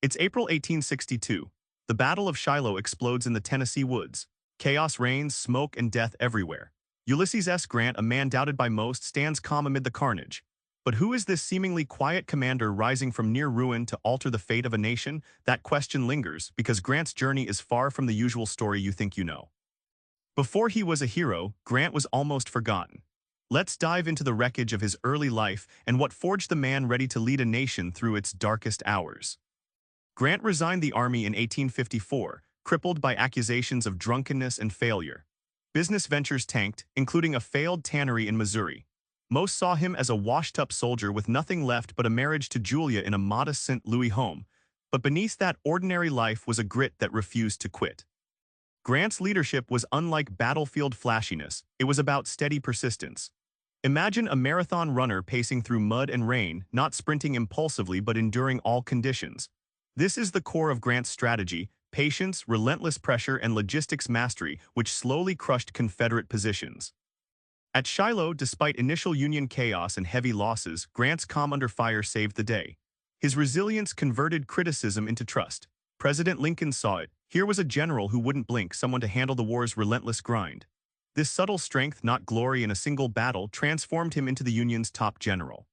It's April 1862. The Battle of Shiloh explodes in the Tennessee woods. Chaos reigns, smoke and death everywhere. Ulysses S. Grant, a man doubted by most, stands calm amid the carnage. But who is this seemingly quiet commander rising from near ruin to alter the fate of a nation? That question lingers because Grant's journey is far from the usual story you think you know. Before he was a hero, Grant was almost forgotten. Let's dive into the wreckage of his early life and what forged the man ready to lead a nation through its darkest hours. Grant resigned the army in 1854, crippled by accusations of drunkenness and failure. Business ventures tanked, including a failed tannery in Missouri. Most saw him as a washed-up soldier with nothing left but a marriage to Julia in a modest St. Louis home. But beneath that ordinary life was a grit that refused to quit. Grant's leadership was unlike battlefield flashiness. It was about steady persistence. Imagine a marathon runner pacing through mud and rain, not sprinting impulsively but enduring all conditions. This is the core of Grant's strategy: patience, relentless pressure, and logistics mastery, which slowly crushed Confederate positions. At Shiloh, despite initial Union chaos and heavy losses, Grant's calm under fire saved the day. His resilience converted criticism into trust. President Lincoln saw it. Here was a general who wouldn't blink, someone to handle the war's relentless grind. This subtle strength, not glory in a single battle, transformed him into the Union's top general.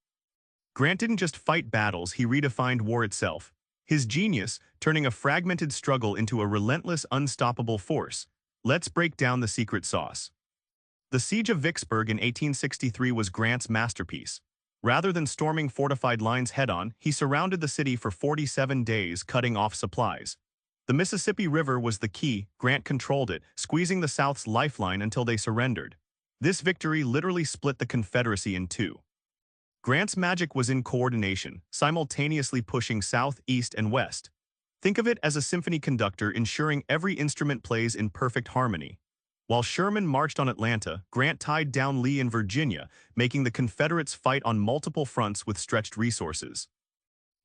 Grant didn't just fight battles, he redefined war itself. His genius, turning a fragmented struggle into a relentless, unstoppable force. Let's break down the secret sauce. The Siege of Vicksburg in 1863 was Grant's masterpiece. Rather than storming fortified lines head-on, he surrounded the city for 47 days, cutting off supplies. The Mississippi River was the key. Grant controlled it, squeezing the South's lifeline until they surrendered. This victory literally split the Confederacy in two. Grant's magic was in coordination, simultaneously pushing south, east, and west. Think of it as a symphony conductor ensuring every instrument plays in perfect harmony. While Sherman marched on Atlanta, Grant tied down Lee in Virginia, making the Confederates fight on multiple fronts with stretched resources.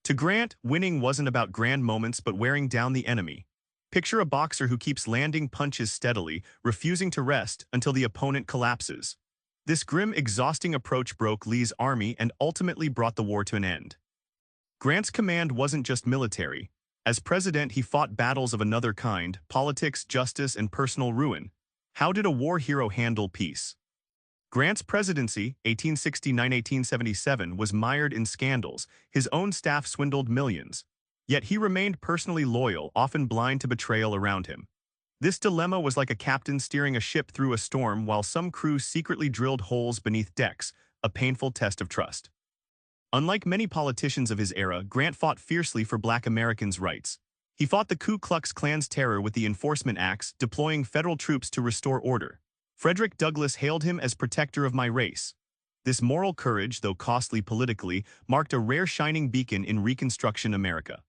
To Grant, winning wasn't about grand moments but wearing down the enemy. Picture a boxer who keeps landing punches steadily, refusing to rest until the opponent collapses. This grim, exhausting approach broke Lee's army and ultimately brought the war to an end. Grant's command wasn't just military. As president, he fought battles of another kind: politics, justice, and personal ruin. How did a war hero handle peace? Grant's presidency, 1869-1877, was mired in scandals. His own staff swindled millions. Yet he remained personally loyal, often blind to betrayal around him. This dilemma was like a captain steering a ship through a storm while some crew secretly drilled holes beneath decks, a painful test of trust. Unlike many politicians of his era, Grant fought fiercely for Black Americans' rights. He fought the Ku Klux Klan's terror with the Enforcement Acts, deploying federal troops to restore order. Frederick Douglass hailed him as protector of my race. This moral courage, though costly politically, marked a rare shining beacon in Reconstruction America.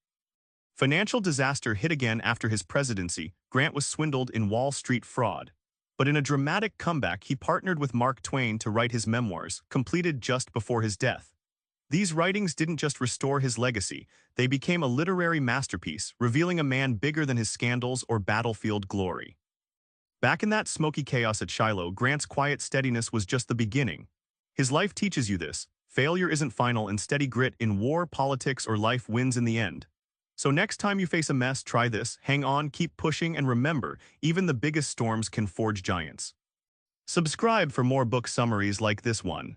Financial disaster hit again after his presidency. Grant was swindled in Wall Street fraud. But in a dramatic comeback, he partnered with Mark Twain to write his memoirs, completed just before his death. These writings didn't just restore his legacy, they became a literary masterpiece, revealing a man bigger than his scandals or battlefield glory. Back in that smoky chaos at Shiloh, Grant's quiet steadiness was just the beginning. His life teaches you this: failure isn't final, and steady grit in war, politics, or life wins in the end. So next time you face a mess, try this: hang on, keep pushing, and remember, even the biggest storms can forge giants. Subscribe for more book summaries like this one.